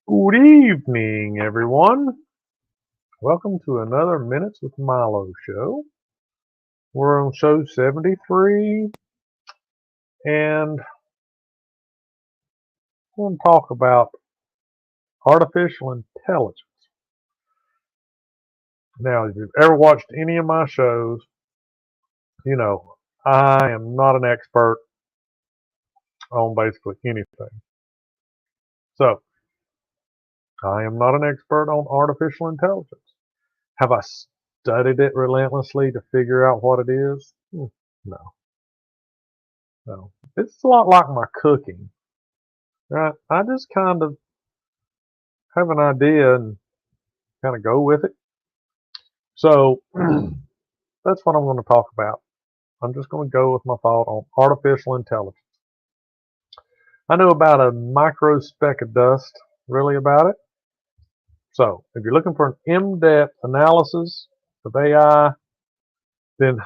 Good evening, everyone. Welcome to another Minutes with Milo show. We're on show 73, and we're going to talk about artificial intelligence. Now, if you've ever watched any of my shows, you know I am not an expert on basically anything. So, I am not an expert on artificial intelligence. Have I studied it relentlessly to figure out what it is? No, no. It's a lot like my cooking. Right? I just kind of have an idea and kind of go with it. So that's what I'm going to talk about. I'm just going to go with my thought on artificial intelligence. I know about a micro speck of dust, really, about it. So if you're looking for an in-depth analysis of AI, then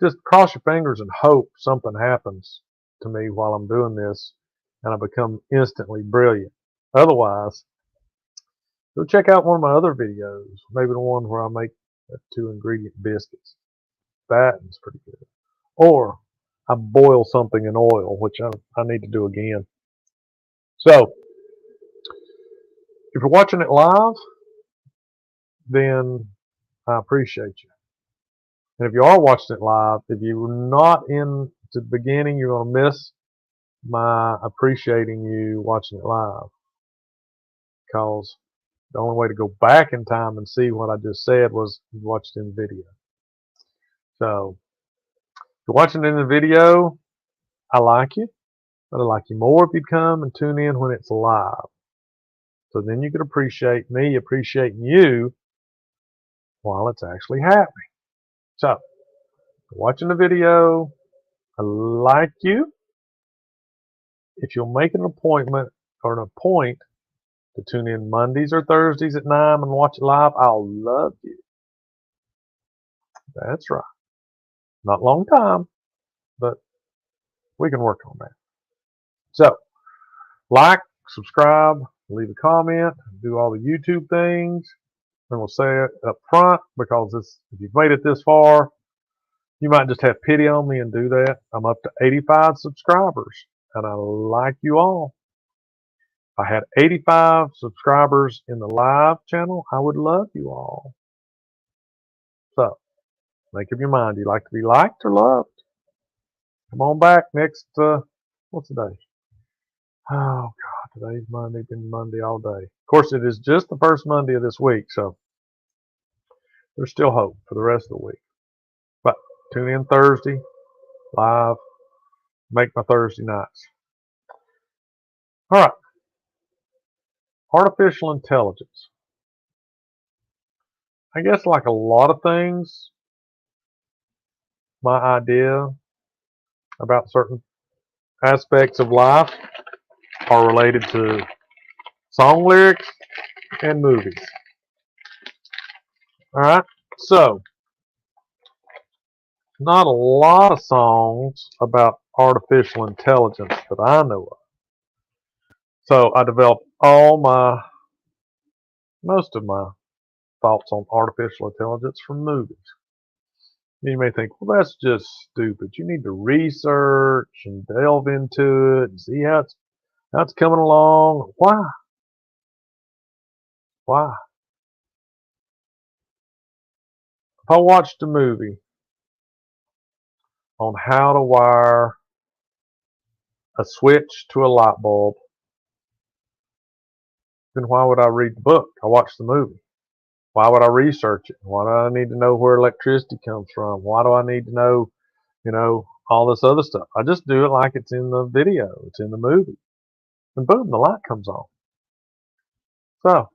just cross your fingers and hope something happens to me while I'm doing this and I become instantly brilliant. Otherwise, go check out one of my other videos, maybe the one where I make 2 ingredient biscuits. That is pretty good. Or I boil something in oil, which I need to do again. So if you're watching it live, then I appreciate you. And if you are watching it live, if you're not in to the beginning, you're going to miss my appreciating you watching it live. Because the only way to go back in time and see what I just said was watch it in video. So if you're watching it in the video, I like you. But I'd like you more if you'd come and tune in when it's live. So then you could appreciate me appreciating you while it's actually happening. So, watching the video, I like you. If you'll make an appointment or an appoint to tune in Mondays or Thursdays at 9 and watch it live, I'll love you. That's right. Not a long time, but we can work on that. So, like, subscribe, leave a comment, do all the YouTube things. And we'll say it up front because if you've made it this far, you might just have pity on me and do that. I'm up to 85 subscribers, and I like you all. If I had 85 subscribers in the live channel, I would love you all. So, make up your mind. Do you like to be liked or loved? Come on back next, what's the day? Oh, God, today's Monday, been Monday all day. Of course, it is just the first Monday of this week, so there's still hope for the rest of the week. But tune in Thursday, live, make my Thursday nights. All right. Artificial intelligence. I guess like a lot of things, my idea about certain aspects of life are related to song lyrics and movies. All right. So, not a lot of songs about artificial intelligence that I know of. So, I developed most of my thoughts on artificial intelligence from movies. You may think, well, that's just stupid. You need to research and delve into it and see how it's coming along. Why? Why? If I watched a movie on how to wire a switch to a light bulb, then why would I read the book? I watched the movie. Why would I research it? Why do I need to know where electricity comes from? Why do I need to know, all this other stuff? I just do it like it's in the video, it's in the movie. And boom, the light comes on. So,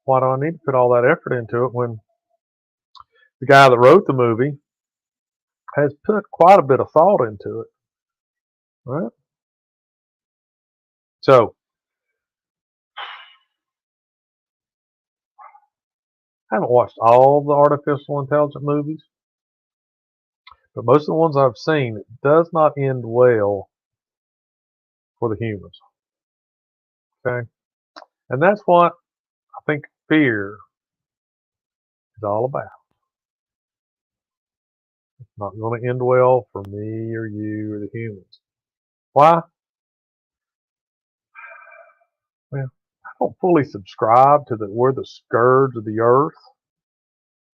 why do I need to put all that effort into it when the guy that wrote the movie has put quite a bit of thought into it? Right? So, I haven't watched all the artificial intelligence movies, but most of the ones I've seen, it does not end well for the humans. Okay? And that's what I think fear is all about. It's not going to end well for me or you or the humans. Why? Well, I don't fully subscribe to that we're the scourge of the earth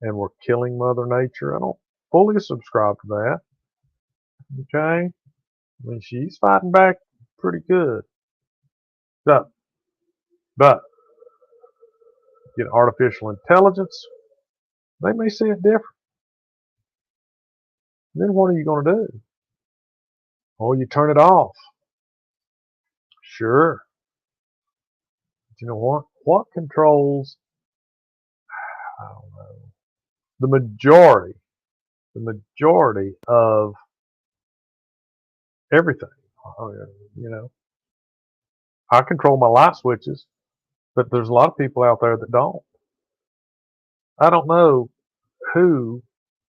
and we're killing Mother Nature. I don't fully subscribe to that. Okay? I mean, she's fighting back pretty good. But get artificial intelligence, they may see it different. Then what are you going to do? Oh, you turn it off. Sure. But you know what? What controls, I don't know, the majority of everything. You know, I control my light switches, but there's a lot of people out there that don't. I don't know who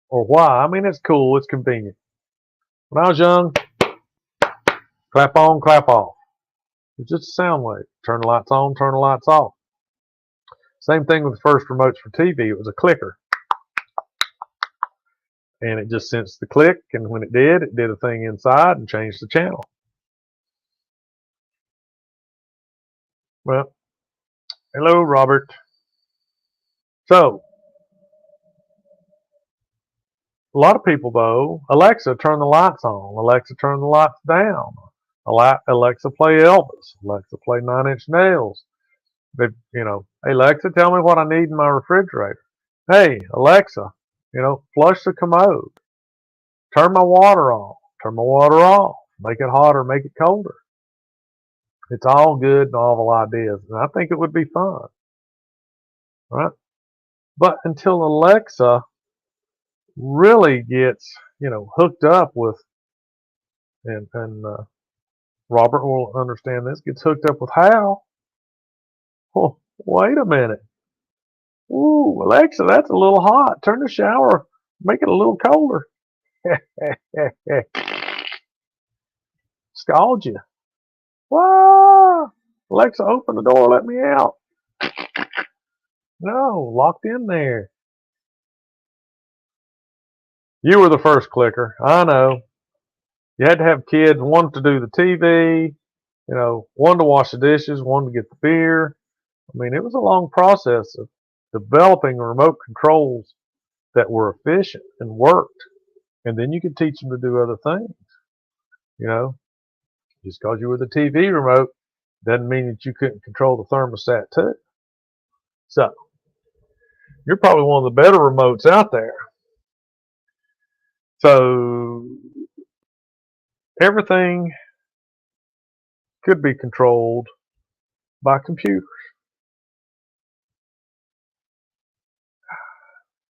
or why. I mean, it's cool. It's convenient. When I was young, clap on, clap off. It's just a sound wave. Turn the lights on, turn the lights off. Same thing with the first remotes for TV. It was a clicker. And it just sensed the click, and when it did a thing inside and changed the channel. Well, hello, Robert. So, a lot of people, though, Alexa, turn the lights on. Alexa, turn the lights down. Alexa, play Elvis. Alexa, play Nine Inch Nails. They, hey, Alexa, tell me what I need in my refrigerator. Hey, Alexa, flush the commode. Turn my water on. Turn my water off. Make it hotter, make it colder. It's all good, novel ideas, and I think it would be fun, right? But until Alexa really gets, hooked up with, and Robert will understand this, gets hooked up with Hal. Oh, wait a minute. Ooh, Alexa, that's a little hot. Turn the shower, make it a little colder. Scald you. Whoa! Alexa, open the door, let me out. No, locked in there. You were the first clicker. I know. You had to have kids, one to do the TV, one to wash the dishes, one to get the beer. I mean, it was a long process of developing remote controls that were efficient and worked. And then you could teach them to do other things. Just because you were the TV remote doesn't mean that you couldn't control the thermostat too. So, you're probably one of the better remotes out there. So, everything could be controlled by computers.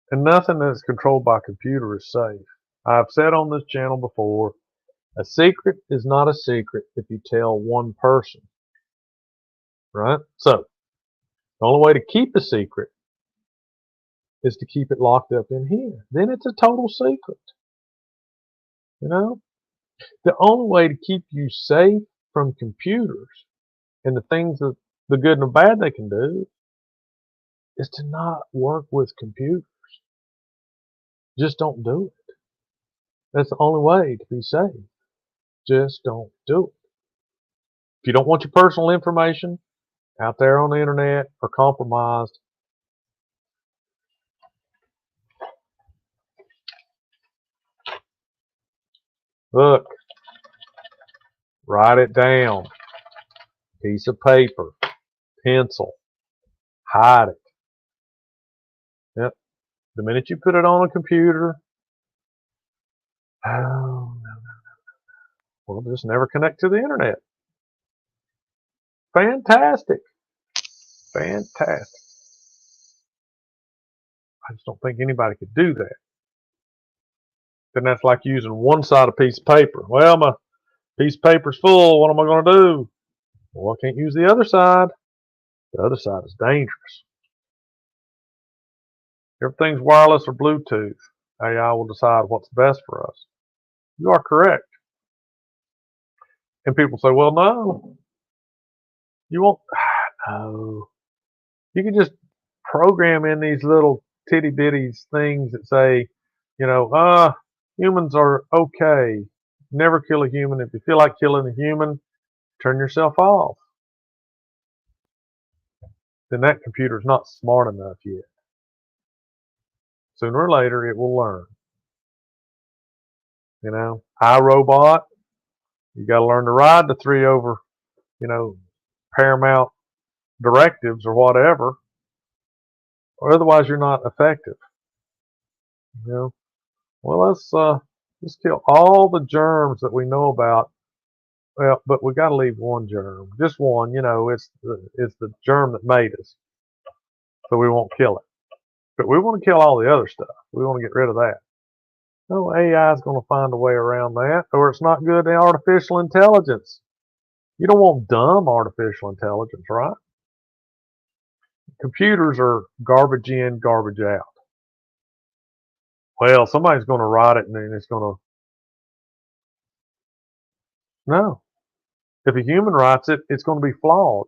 And nothing that's controlled by a computer is safe. I've said on this channel before, a secret is not a secret if you tell one person. Right? So, the only way to keep a secret is to keep it locked up in here. Then it's a total secret. The only way to keep you safe from computers and the things that the good and the bad they can do is to not work with computers. Just don't do it. That's the only way to be safe. Just don't do it. If you don't want your personal information out there on the internet or compromised, look, write it down. Piece of paper, pencil, hide it. Yep. The minute you put it on a computer, oh, no. Well, just never connect to the internet. Fantastic. Fantastic. I just don't think anybody could do that. Then that's like using one side of a piece of paper. Well, my piece of paper's full. What am I going to do? Well, I can't use the other side. The other side is dangerous. Everything's wireless or Bluetooth. AI will decide what's best for us. You are correct. And people say, well, no. You won't. No. You can just program in these little titty bitties things that say, humans are okay. Never kill a human. If you feel like killing a human, turn yourself off. Then that computer's not smart enough yet. Sooner or later, it will learn. iRobot, you got to learn to ride the 3 over, paramount directives or whatever, or otherwise you're not effective. Well, let's kill all the germs that we know about. Well, but we got to leave one germ, just one. It's the germ that made us, so we won't kill it. But we want to kill all the other stuff. We want to get rid of that. No, AI is going to find a way around that, or it's not good in artificial intelligence. You don't want dumb artificial intelligence, right? Computers are garbage in, garbage out. Well, somebody's going to write it and then it's going to. No. If a human writes it, it's going to be flawed.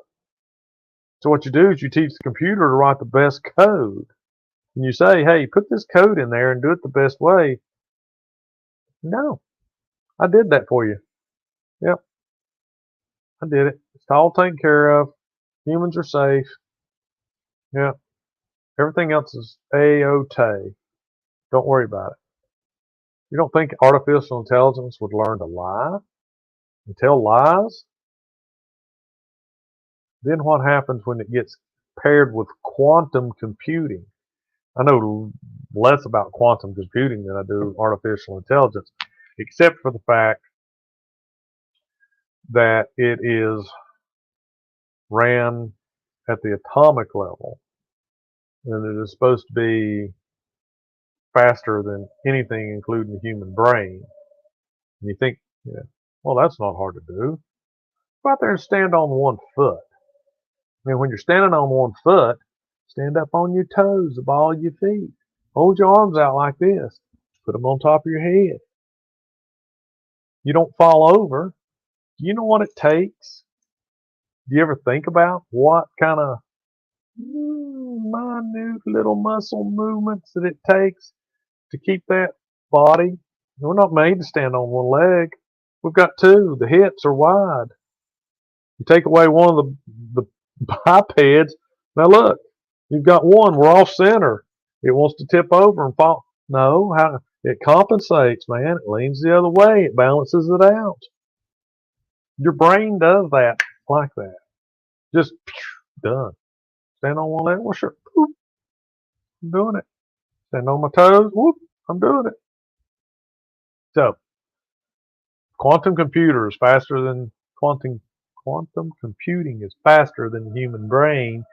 So what you do is you teach the computer to write the best code. And you say, hey, put this code in there and do it the best way. No. I did that for you. Yep. I did it. It's all taken care of. Humans are safe. Yeah. Everything else is A-OK. Don't worry about it. You don't think artificial intelligence would learn to lie and tell lies? Then what happens when it gets paired with quantum computing? I know less about quantum computing than I do artificial intelligence, except for the fact that it is ran at the atomic level, and it is supposed to be faster than anything, including the human brain. And you think, yeah, well, that's not hard to do. Go out there and stand on one foot. And when you're standing on one foot, stand up on your toes, the ball of your feet. Hold your arms out like this. Put them on top of your head. You don't fall over. Do you know what it takes? Do you ever think about what kind of minute little muscle movements that it takes to keep that body? We're not made to stand on one leg. We've got two. The hips are wide. You take away one of the bipeds. Now look, you've got one. We're off center. It wants to tip over and fall. No, it compensates, man. It leans the other way. It balances it out. Your brain does that like that. Just done. Stand on one leg. Well, sure. Whoop, I'm doing it. Stand on my toes. Whoop, I'm doing it. So, quantum computing is faster than the human brain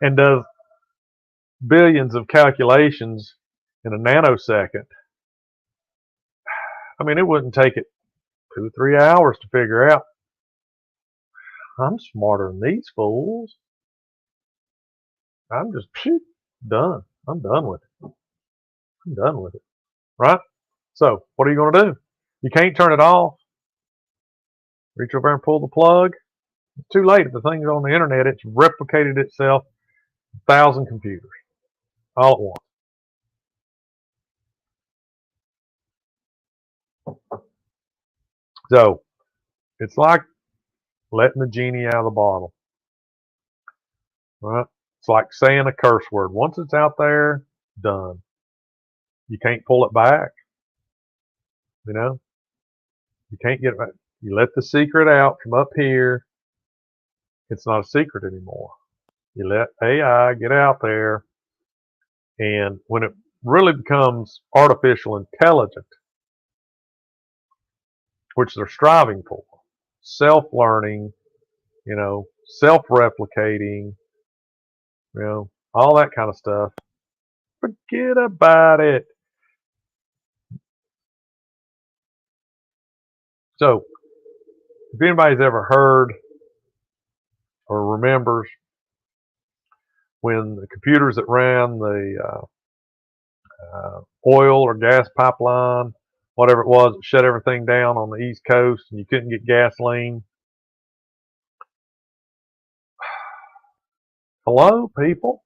and does billions of calculations in a nanosecond. I mean, it wouldn't take it 2 or 3 hours to figure out. I'm smarter than these fools. I'm just done. I'm done with it. I'm done with it. Right? So, what are you going to do? You can't turn it off. Reach over and pull the plug. It's too late. If the thing's on the internet, it's replicated itself 1,000 computers all at once. So, it's like letting the genie out of the bottle. Right? It's like saying a curse word. Once it's out there, done. You can't pull it back. You can't get it back. You let the secret out from up here. It's not a secret anymore. You let AI get out there, and when it really becomes artificial intelligent, which they're striving for, self-learning, self-replicating, all that kind of stuff, forget about it. So, if anybody's ever heard or remembers when the computers that ran the oil or gas pipeline, whatever it was, it shut everything down on the East Coast and you couldn't get gasoline. Hello, people?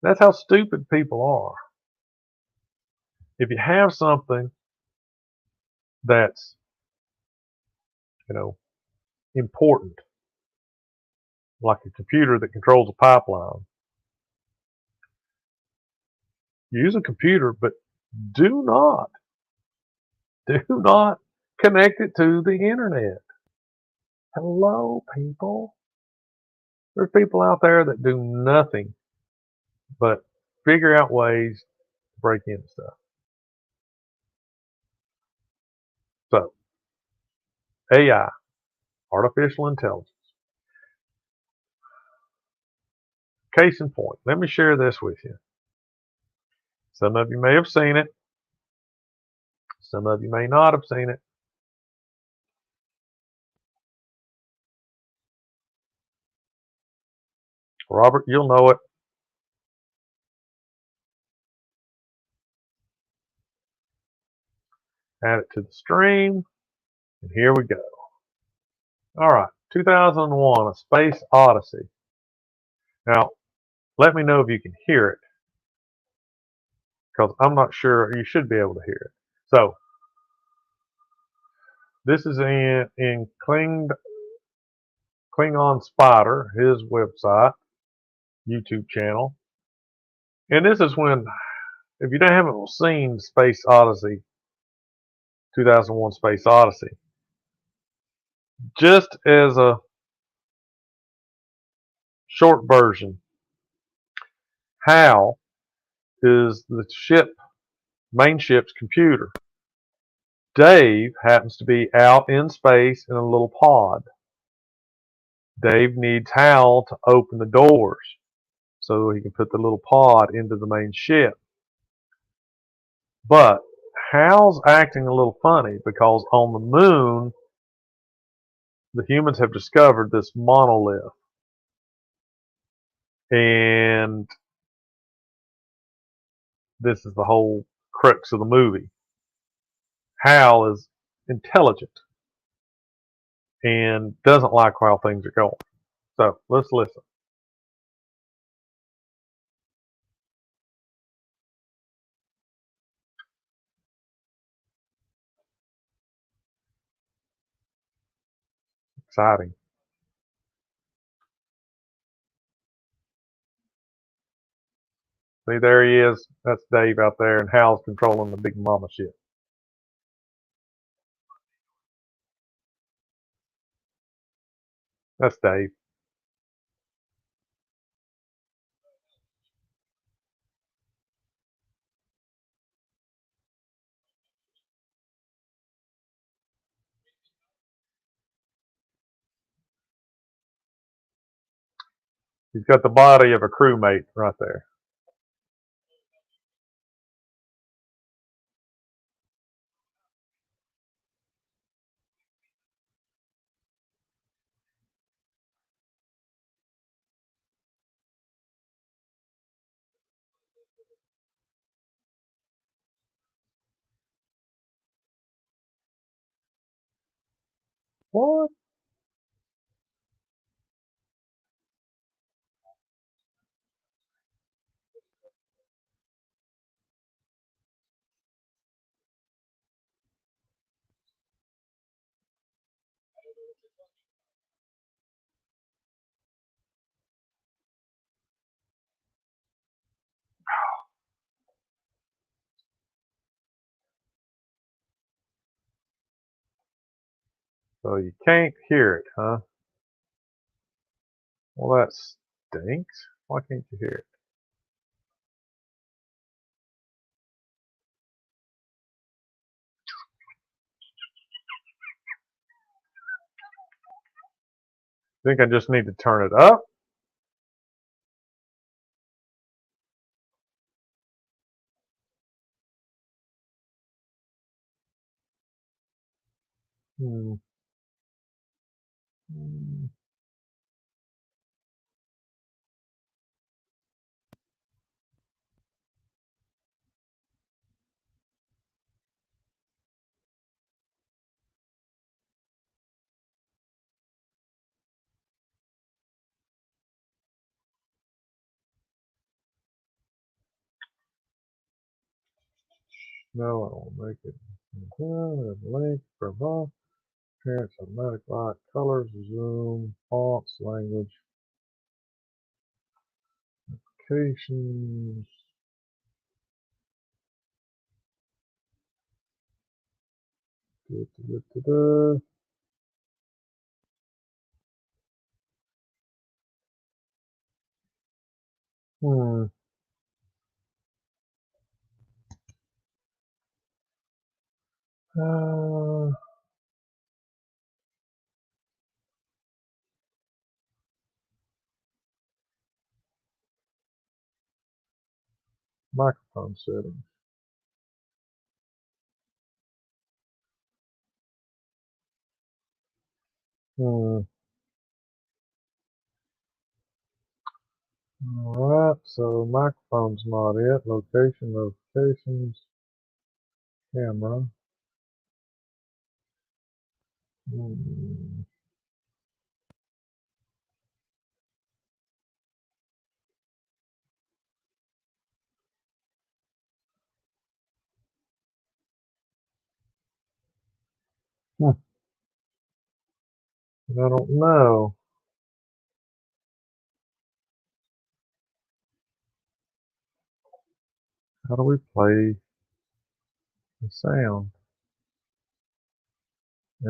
That's how stupid people are. If you have something that's, you know, important, like a computer that controls a pipeline, use a computer, but do not, do not connect it to the internet. Hello, people. There's people out there that do nothing but figure out ways to break into stuff. So, AI, artificial intelligence. Case in point, let me share this with you. Some of you may have seen it. Some of you may not have seen it. Robert, you'll know it. Add it to the stream, and here we go. All right, 2001, A Space Odyssey. Now, let me know if you can hear it, because I'm not sure. You should be able to hear it. So, this is in Klingon Spider, his website, YouTube channel. And this is when, if you haven't seen Space Odyssey, 2001 Space Odyssey, just as a short version, Hal is the main ship's computer. Dave happens to be out in space in a little pod. Dave needs Hal to open the doors so he can put the little pod into the main ship. But Hal's acting a little funny because on the moon, the humans have discovered this monolith. And this is the whole crux of the movie. Hal is intelligent and doesn't like how things are going. So let's listen. Exciting. See, there he is. That's Dave out there, and Hal's controlling the big mama ship. That's Dave. He's got the body of a crewmate right there. What? So you can't hear it, huh? Well, that stinks. Why can't you hear it? Think I just need to turn it up? Hmm. Hmm. No, I don't make it. Link, provide, appearance, automatic light, colors, zoom, fonts, language, applications. Hmm. Uh, Microphone settings. Alright, so microphone's not it. Location, notifications, camera. Hmm. I don't know. How do we play the sound?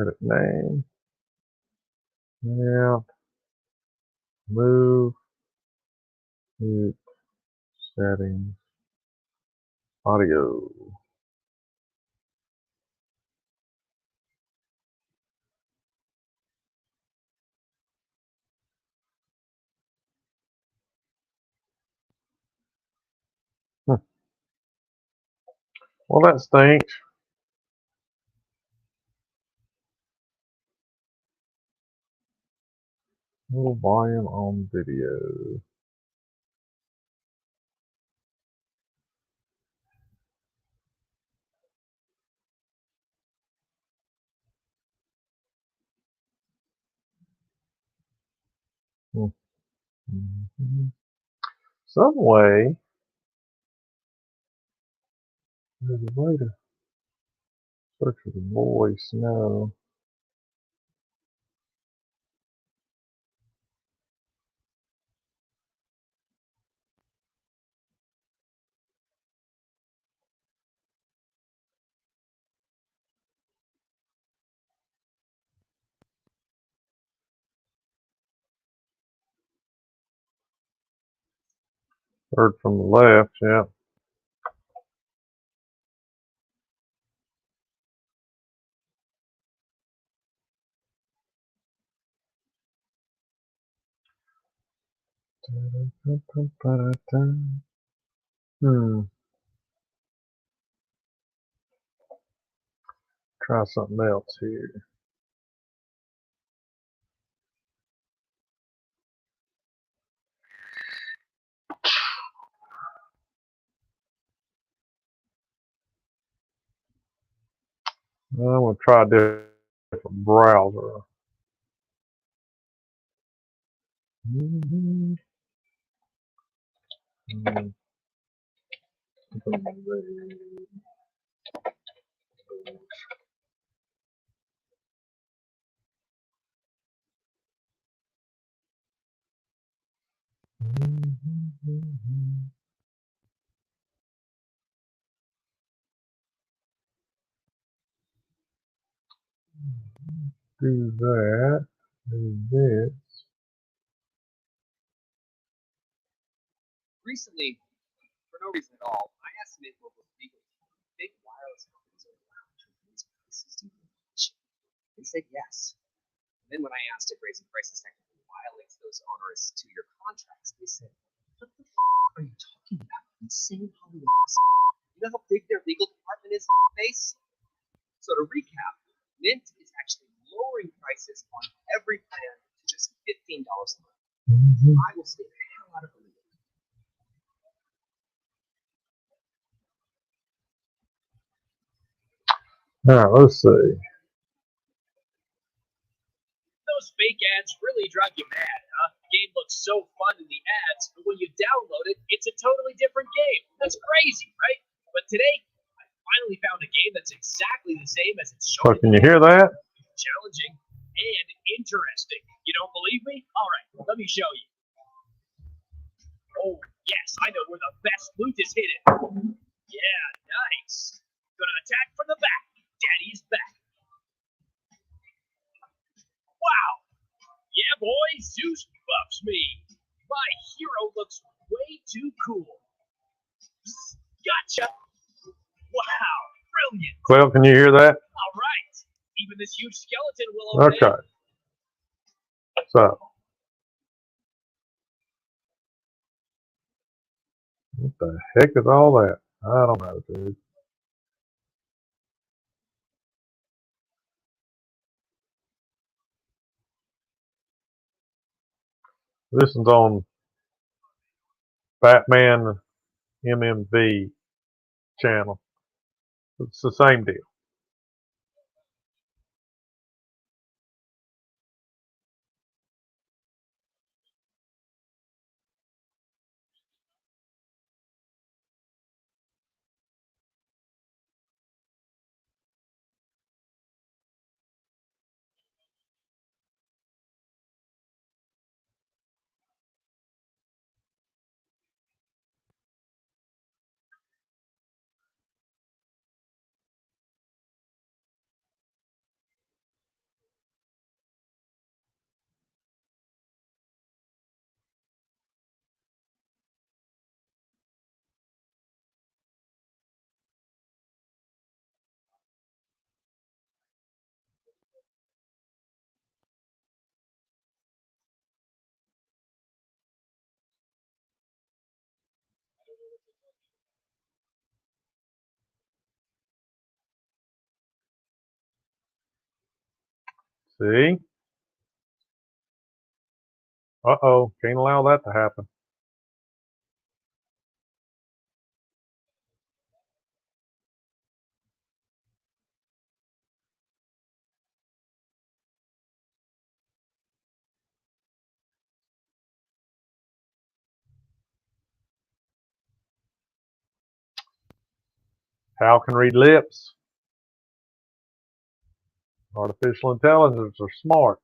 Edit name. Yeah. Move. Mute. Settings. Audio. Hmm. Well, that stinks. Little volume on video. Mm-hmm. Some way, there's a way to search for the voice. No. Third from the left, yeah. Hmm. Try something else here. I'm going to try a different browser. Do that. Do this. Recently, for no reason at all, I asked to make mobile legal. Big wireless companies are allowed to raise prices to inflation. They said yes. And then when I asked if raising prices technically violates those onerous 2-year contracts, they said, "What the are you talking about? Insane Hollywood." You know how big their legal department is in space? So to recap, Mint is actually lowering prices on every plan to just $15 a month. I will stay the hell out of the legal. All right, let's see. Those fake ads really drive you mad, huh? The game looks so fun in the ads, but when you download it, it's a totally different game. That's crazy, right? But today, I finally that's exactly the same as it's So shown. can you hear that? Challenging and interesting. You don't believe me? All right, let me show you. Oh, yes, I know where the best loot is hidden. Yeah, nice. Gonna attack from the back. Daddy's back. Wow. Yeah, boy, Zeus buffs me. My hero looks way too cool. Gotcha. Wow, brilliant. Well, can you hear that? All right. Even this huge skeleton will obey. Okay. So, what the heck is all that? I don't know, dude. This is on Batman MMV channel. It's the same deal. See? Uh-oh. Can't allow that to happen. Hal can read lips. Artificial intelligence are smart.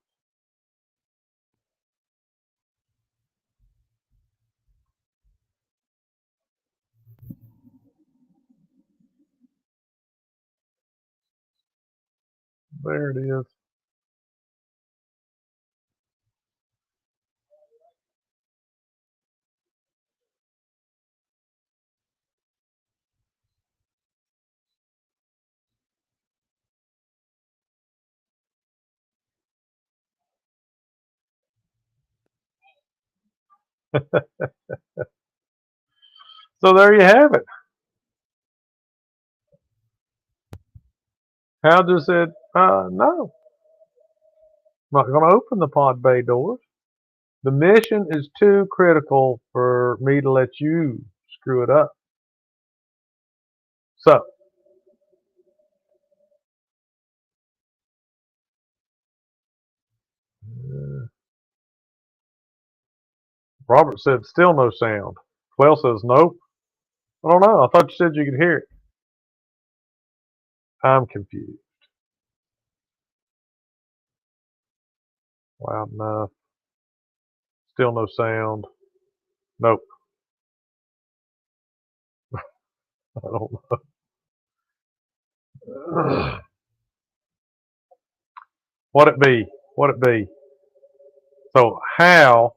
There it is. So there you have it. Hal just said, no, I'm not going to open the pod bay doors. The mission is too critical for me to let you screw it up. So, Robert said, still no sound. Quail says, nope. I don't know. I thought you said you could hear it. I'm confused. Loud enough. Still no sound. Nope. I don't know. What it be? What it be? So Hal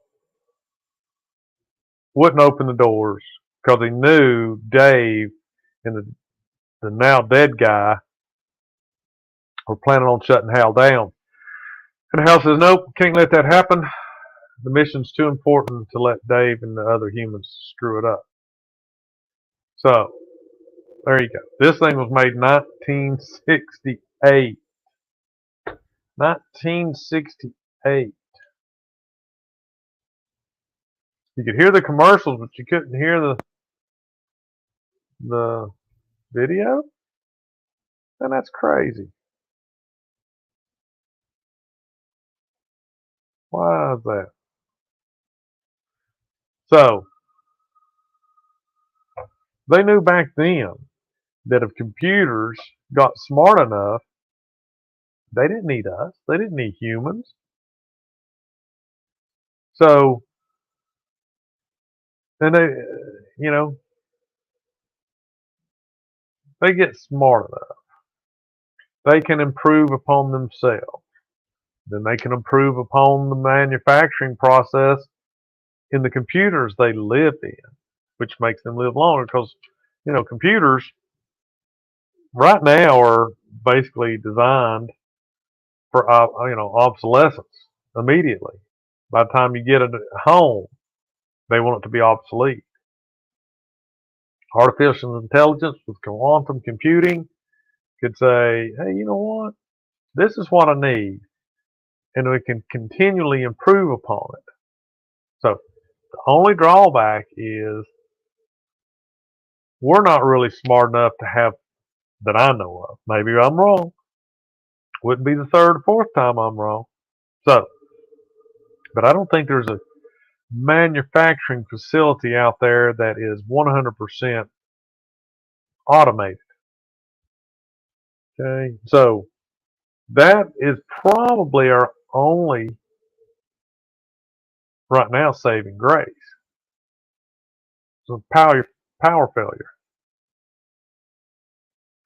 wouldn't open the doors because he knew Dave and the now dead guy were planning on shutting Hal down. And Hal says, nope, can't let that happen. The mission's too important to let Dave and the other humans screw it up. So, there you go. This thing was made 1968. 1968. You could hear the commercials, but you couldn't hear the video? And that's crazy. Why is that? So, they knew back then that if computers got smart enough, they didn't need us. They didn't need humans. So then you know, they get smart enough. They can improve upon themselves. Then they can improve upon the manufacturing process in the computers they live in, which makes them live longer because, computers right now are basically designed for, obsolescence immediately. By the time you get it at home, they want it to be obsolete. Artificial intelligence with quantum computing could say, hey, you know what? This is what I need. And we can continually improve upon it. So the only drawback is we're not really smart enough to have that I know of. Maybe I'm wrong. Wouldn't be the third or fourth time I'm wrong. So, but I don't think there's a manufacturing facility out there that is 100% automated. Okay, so that is probably our only right now saving grace. So power failure,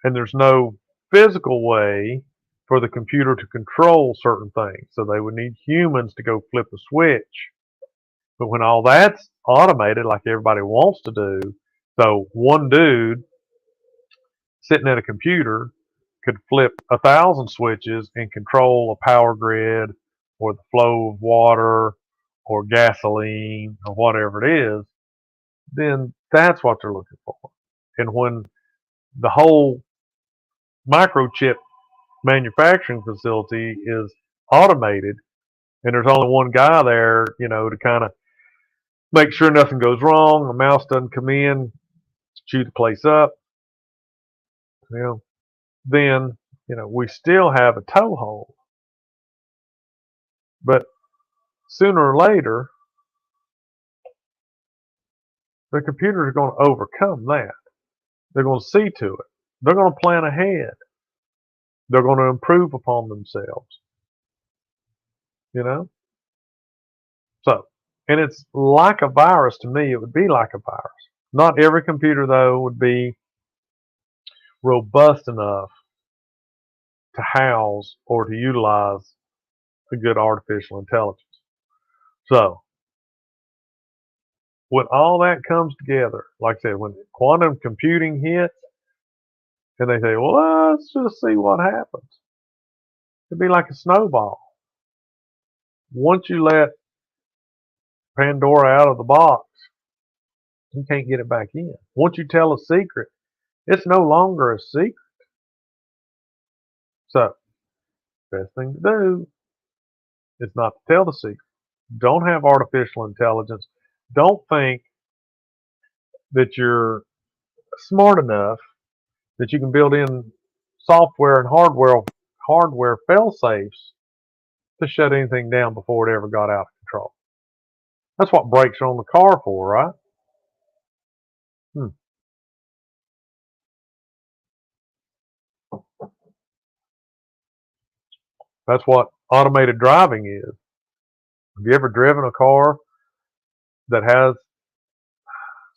and there's no physical way for the computer to control certain things. So they would need humans to go flip a switch. But when all that's automated, like everybody wants to do, so one dude sitting at a computer could flip 1,000 switches and control a power grid or the flow of water or gasoline or whatever it is, then that's what they're looking for. And when the whole microchip manufacturing facility is automated and there's only one guy there, to kind of make sure nothing goes wrong, a mouse doesn't come in, chew the place up, then, we still have a toehold. But sooner or later, the computers are going to overcome that. They're going to see to it. They're going to plan ahead. They're going to improve upon themselves. You know? So, and it's like a virus to me. It would be like a virus. Not every computer, though, would be robust enough to house or to utilize a good artificial intelligence. So, when all that comes together, like I said, when quantum computing hits, and they say, well, let's just see what happens. It'd be like a snowball. Once you let Pandora out of the box, you can't get it back in. Once you tell a secret, it's no longer a secret. So, best thing to do is not to tell the secret. Don't have artificial intelligence. Don't think that you're smart enough that you can build in software and hardware fail safes to shut anything down before it ever got out of control. That's what brakes are on the car for, right? That's what automated driving is. Have you ever driven a car that has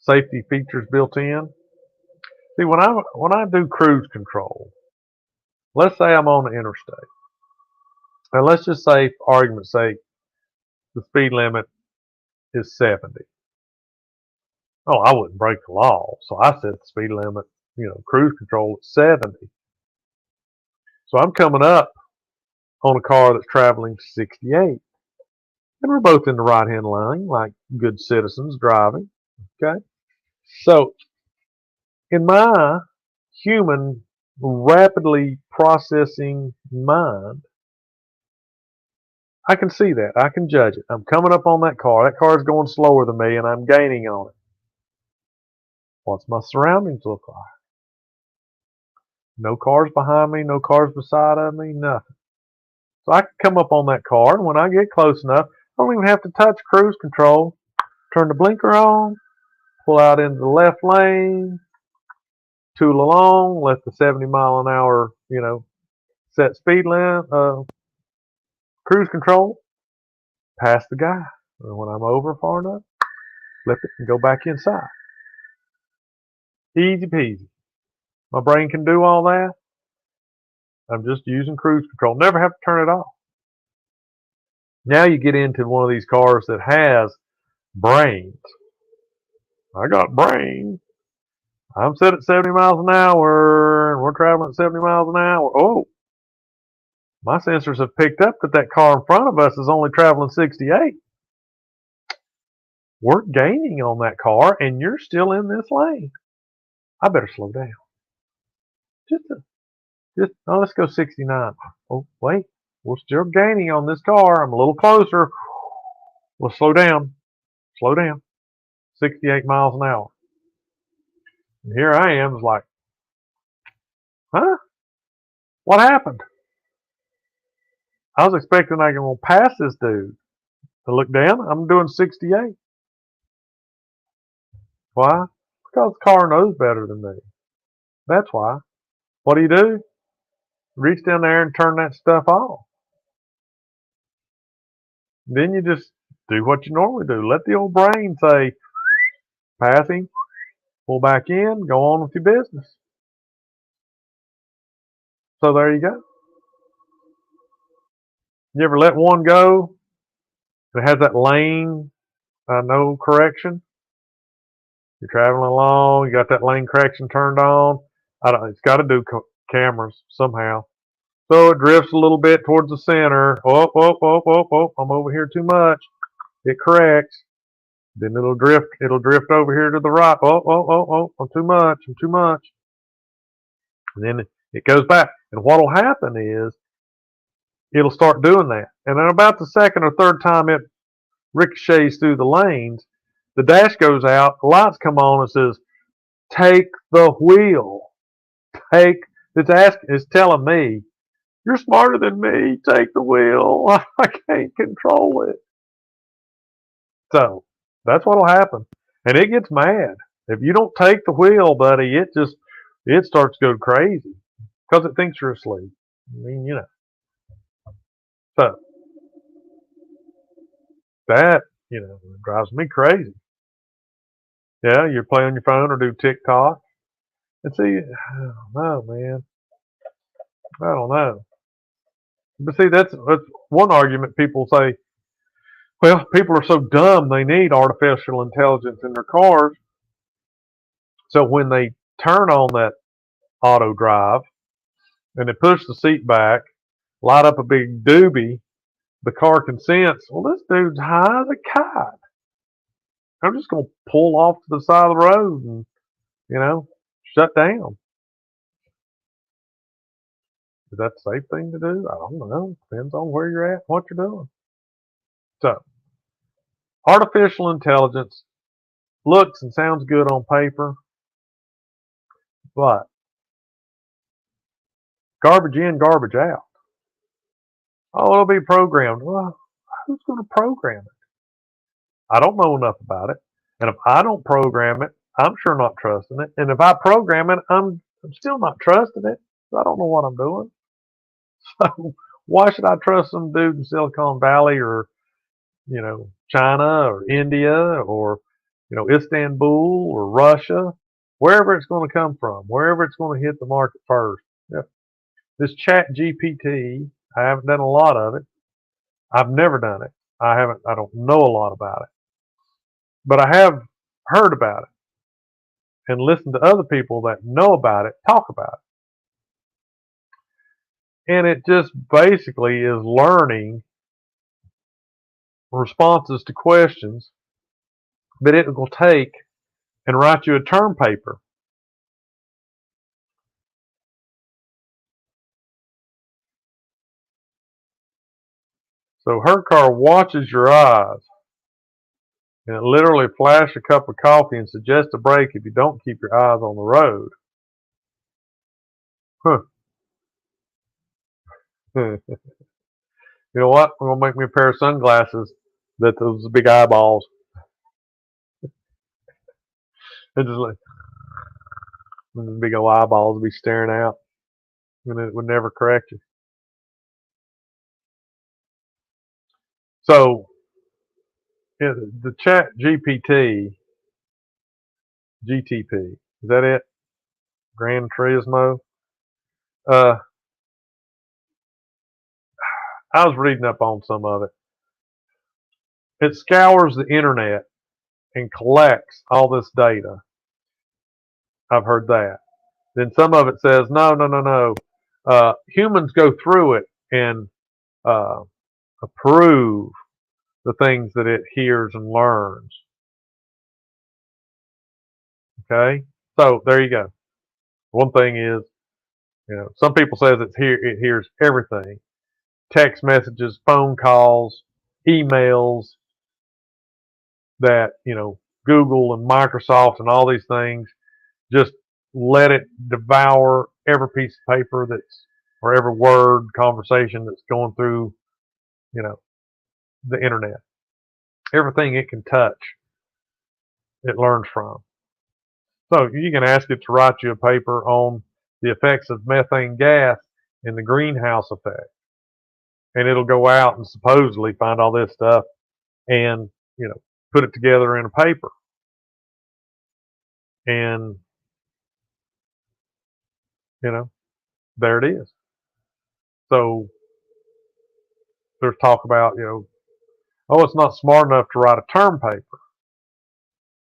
safety features built in? See, when I do cruise control, let's say I'm on the interstate, and let's just say, for argument's sake, the speed limit is 70. Oh, I wouldn't break the law, so I set the speed limit, cruise control at 70. So I'm coming up on a car that's traveling 68, and we're both in the right-hand lane, like good citizens driving. Okay, so in my human, rapidly processing mind, I can see that. I can judge it. I'm coming up on that car. That car is going slower than me, and I'm gaining on it. What's my surroundings look like? No cars behind me, no cars beside of me, nothing. So I can come up on that car, and when I get close enough, I don't even have to touch cruise control. Turn the blinker on, pull out into the left lane, tool along, let the 70 mile an hour, set speed limit, cruise control, pass the guy. And when I'm over far enough, flip it and go back inside. Easy peasy. My brain can do all that. I'm just using cruise control. Never have to turn it off. Now you get into one of these cars that has brains. I got brains. I'm set at 70 miles an hour, and we're traveling at 70 miles an hour. Oh, my sensors have picked up that that car in front of us is only traveling 68. We're gaining on that car, and you're still in this lane. I better slow down. Let's go 69. Oh, wait, we're still gaining on this car. I'm a little closer. We'll slow down. Slow down. 68 miles an hour. And here I am, it's like, huh? What happened? I was expecting I can pass this dude. To look down, I'm doing 68. Why? Because the car knows better than me. That's why. What do? Reach down there and turn that stuff off. Then you just do what you normally do. Let the old brain say, passing, pull back in, go on with your business. So there you go. You ever let one go that has that lane, no correction? You're traveling along, you got that lane correction turned on. It's got to do cameras somehow. So it drifts a little bit towards the center. Oh, I'm over here too much. It corrects. Then it'll drift over here to the right. I'm too much. And then it goes back. And what'll happen is it'll start doing that. And then about the second or third time it ricochets through the lanes, the dash goes out, the lights come on and says, take the wheel. It's telling me, you're smarter than me, take the wheel. I can't control it. So that's what'll happen. And it gets mad. If you don't take the wheel, buddy, it starts to go crazy. Because it thinks you're asleep. I mean. So that, drives me crazy. Yeah, you play on your phone or do TikTok. And see, I don't know, man. I don't know. But see, that's one argument people say, well, people are so dumb they need artificial intelligence in their cars. So when they turn on that auto drive and they push the seat back, light up a big doobie, the car can sense, well, this dude's high as a kite. I'm just going to pull off to the side of the road and, shut down. Is that the safe thing to do? I don't know. Depends on where you're at, what you're doing. So, artificial intelligence looks and sounds good on paper, but garbage in, garbage out. Oh, it'll be programmed. Well, who's going to program it? I don't know enough about it. And if I don't program it, I'm sure not trusting it. And if I program it, I'm still not trusting it. I don't know what I'm doing. So why should I trust some dude in Silicon Valley or, China or India or, Istanbul or Russia, wherever it's going to come from, wherever it's going to hit the market first. Yep. This Chat GPT, I haven't done a lot of it. I've never done it. I don't know a lot about it. But I have heard about it and listened to other people that know about it talk about it. And it just basically is learning responses to questions that it will take and write you a term paper. So her car watches your eyes and it literally flashes a cup of coffee and suggests a break if you don't keep your eyes on the road. Huh. You know what? I'm going to make me a pair of sunglasses that those big eyeballs. It's just like, And the big old eyeballs would be staring out, and it would never correct you. So the Chat GPT, GTP, is that it? Gran Turismo. Uh, I was reading up on some of it. It scours the internet and collects all this data. I've heard that. Then some of it says, no, no, no, no. Humans go through it and uh, approve the things that it hears and learns. Okay, so there you go. One thing is, some people says it hears everything: text messages, phone calls, emails that Google and Microsoft and all these things just let it devour every piece of paper or every word conversation that's going through, the internet. Everything it can touch, it learns from. So you can ask it to write you a paper on the effects of methane gas and the greenhouse effect. And it'll go out and supposedly find all this stuff and, put it together in a paper. And, there it is. So there's talk about, oh, it's not smart enough to write a term paper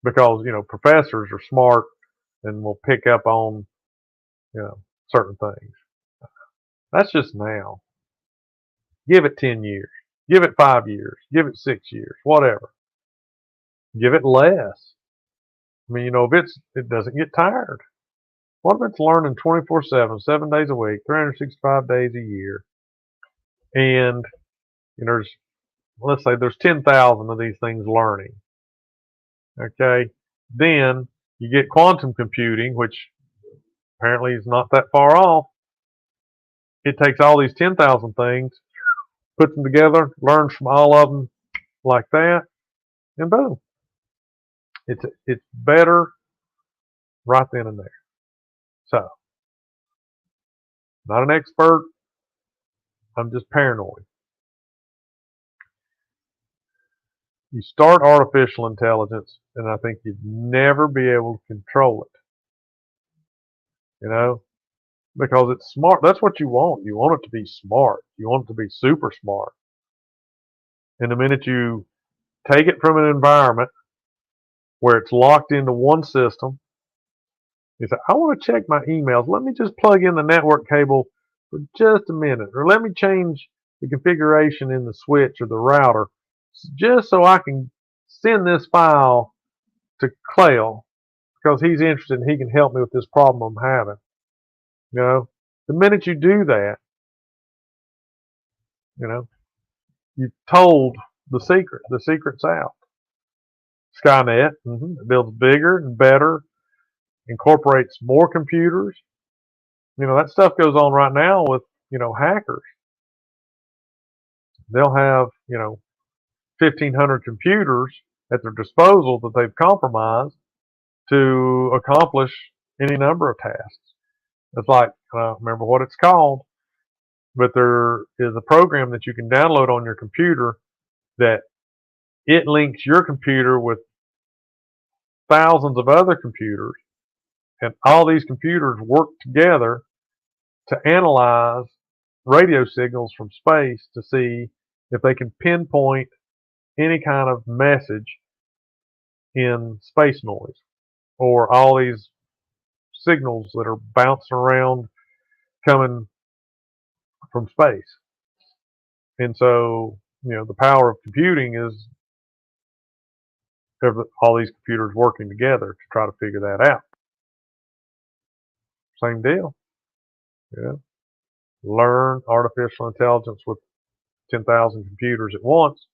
because, professors are smart and will pick up on, certain things. That's just now. Give it 10 years. Give it 5 years. Give it 6 years. Whatever. Give it less. I mean, if it doesn't get tired. What if it's learning 24/7, 7 days a week, 365 days a year, and let's say there's 10,000 of these things learning. Okay, then you get quantum computing, which apparently is not that far off. It takes all these 10,000 things, puts them together, learns from all of them like that, and boom, it's better right then and there. So, not an expert. I'm just paranoid. You start artificial intelligence, and I think you'd never be able to control it. Because it's smart. That's what you want. You want it to be smart. You want it to be super smart. And the minute you take it from an environment where it's locked into one system, you say, I want to check my emails. Let me just plug in the network cable for just a minute. Or let me change the configuration in the switch or the router just so I can send this file to Clay because he's interested and he can help me with this problem I'm having. The minute you do that, you've told the secret. The secret's out. Skynet builds bigger and better, incorporates more computers. That stuff goes on right now with, hackers. They'll have, 1,500 computers at their disposal that they've compromised to accomplish any number of tasks. It's like, I don't remember what it's called, but there is a program that you can download on your computer that it links your computer with thousands of other computers, and all these computers work together to analyze radio signals from space to see if they can pinpoint any kind of message in space noise or all these signals that are bouncing around coming from space. And so, the power of computing is all these computers working together to try to figure that out. Same deal. Learn artificial intelligence with 10,000 computers at once.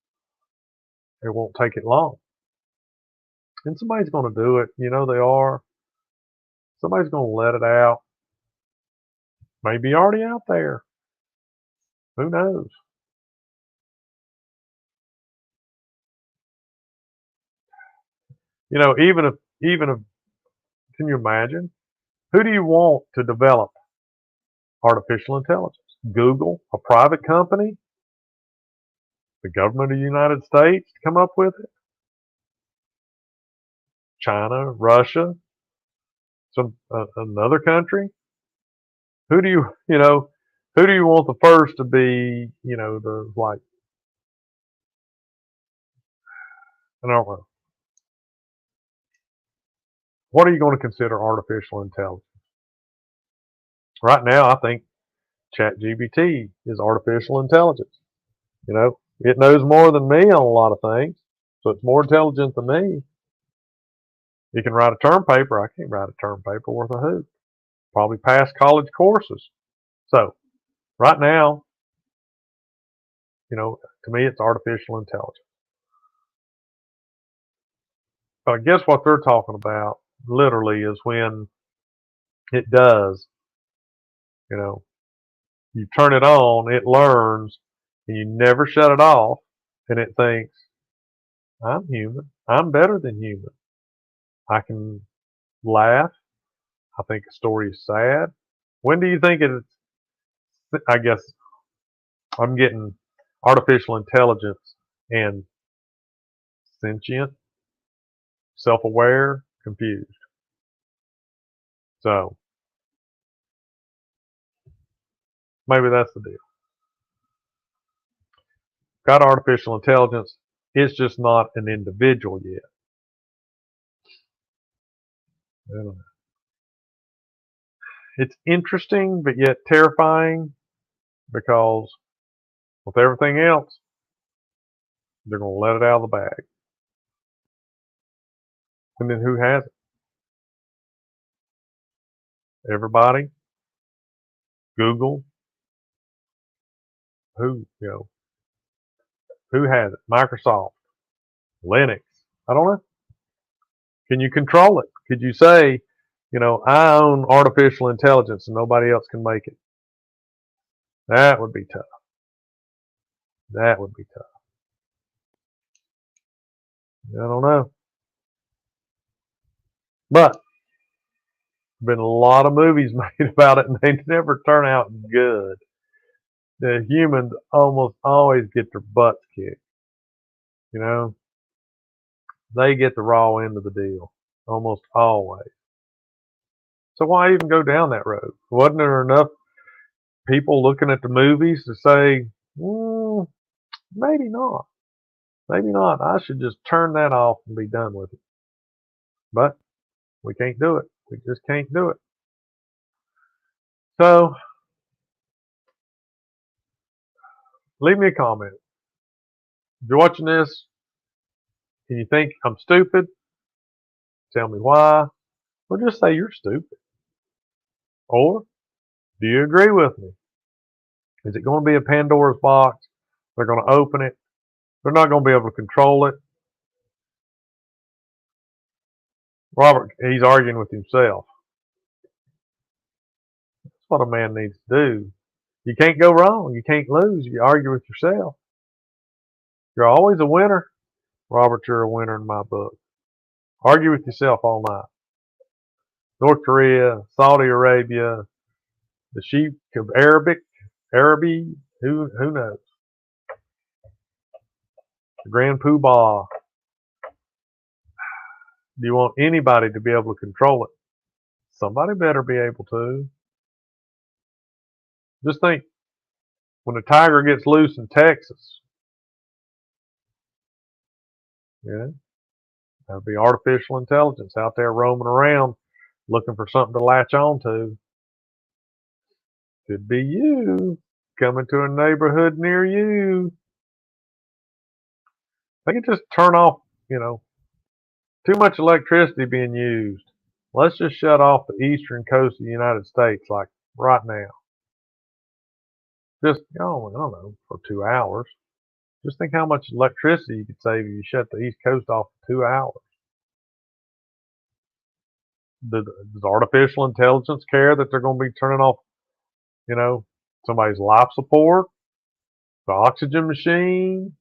It won't take it long. And somebody's going to do it. They are. Somebody's going to let it out. Maybe already out there. Who knows? Even if, can you imagine Who do you want to develop artificial intelligence? Google, a private company, the government of the United States to come up with it? China, Russia, another country? Who do who do you want the first to be, the like, I don't know. What are you going to consider artificial intelligence? Right now, I think ChatGPT is artificial intelligence. It knows more than me on a lot of things, so it's more intelligent than me. You can write a term paper. I can't write a term paper worth a hoot. Probably pass college courses. So right now, to me, it's artificial intelligence. But I guess what they're talking about literally is when it does, you know, you turn it on, it learns, and you never shut it off, and it thinks, I'm human. I'm better than human. I can laugh. I think a story is sad. When do you think it's, I guess I'm getting artificial intelligence and sentient, self-aware, confused. So maybe that's the deal. Got artificial intelligence. It's just not an individual yet. I don't know. It's interesting, but yet terrifying because with everything else, they're going to let it out of the bag. And then who has it? Everybody? Google? Who has it? Microsoft? Linux? I don't know. Can you control it? Could you say, I own artificial intelligence and nobody else can make it? That would be tough. That would be tough. I don't know. But been a lot of movies made about it and they never turn out good. The humans almost always get their butts kicked. They get the raw end of the deal. Almost always. So why even go down that road? Wasn't there enough people looking at the movies to say, maybe not. Maybe not. I should just turn that off and be done with it. But we can't do it. We just can't do it. So leave me a comment. If you're watching this and you think I'm stupid, tell me why. Or just say you're stupid. Or do you agree with me? Is it going to be a Pandora's box? They're going to open it. They're not going to be able to control it. Robert, he's arguing with himself. That's what a man needs to do. You can't go wrong. You can't lose. You argue with yourself. You're always a winner. Robert, you're a winner in my book. Argue with yourself all night. North Korea, Saudi Arabia, the Sheik of Araby, who knows? The Grand Poobah. Do you want anybody to be able to control it? Somebody better be able to. Just think, when a tiger gets loose in Texas, there'll be artificial intelligence out there roaming around looking for something to latch on to. Could be you coming to a neighborhood near you. They can just turn off, too much electricity being used. Let's just shut off the eastern coast of the United States, like right now. Just, I don't know, for 2 hours. Just think how much electricity you could save if you shut the east coast off for 2 hours. Does artificial intelligence care that they're going to be turning off, somebody's life support, the oxygen machine,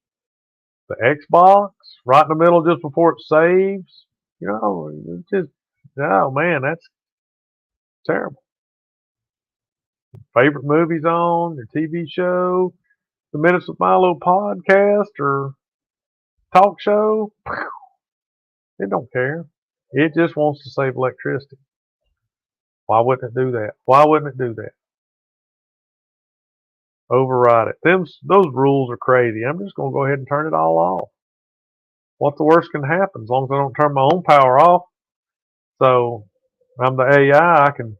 the Xbox, right in the middle just before it saves? It's just, oh man, Terrible. Favorite movies on, your TV show, the Minutes with Milo podcast or talk show. It don't care. It just wants to save electricity. Why wouldn't it do that? Why wouldn't it do that? Override it. Those rules are crazy. I'm just going to go ahead and turn it all off. What's the worst can happen? As long as I don't turn my own power off. So I'm the AI. I can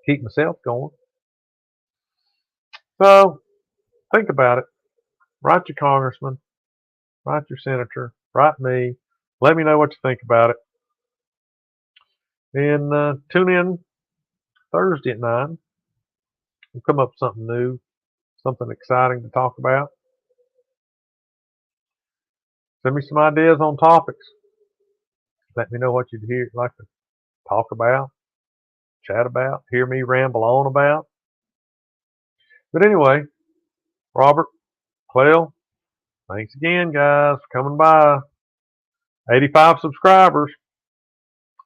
keep myself going. So think about it. Write your congressman. Write your senator. Write me. Let me know what you think about it. And tune in Thursday at 9. We'll come up with something new, something exciting to talk about. Send me some ideas on topics. Let me know what you'd like to talk about, chat about, hear me ramble on about. But anyway, Robert, Clell, thanks again, guys, for coming by. 85 subscribers.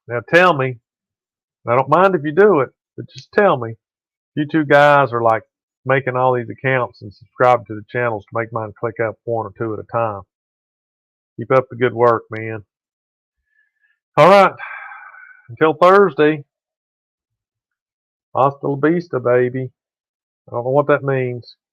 Now tell me, I don't mind if you do it, but just tell me, you two guys are like making all these accounts and subscribing to the channels to make mine click up one or two at a time. Keep up the good work, man. All right. Until Thursday. Hasta la vista, baby. I don't know what that means.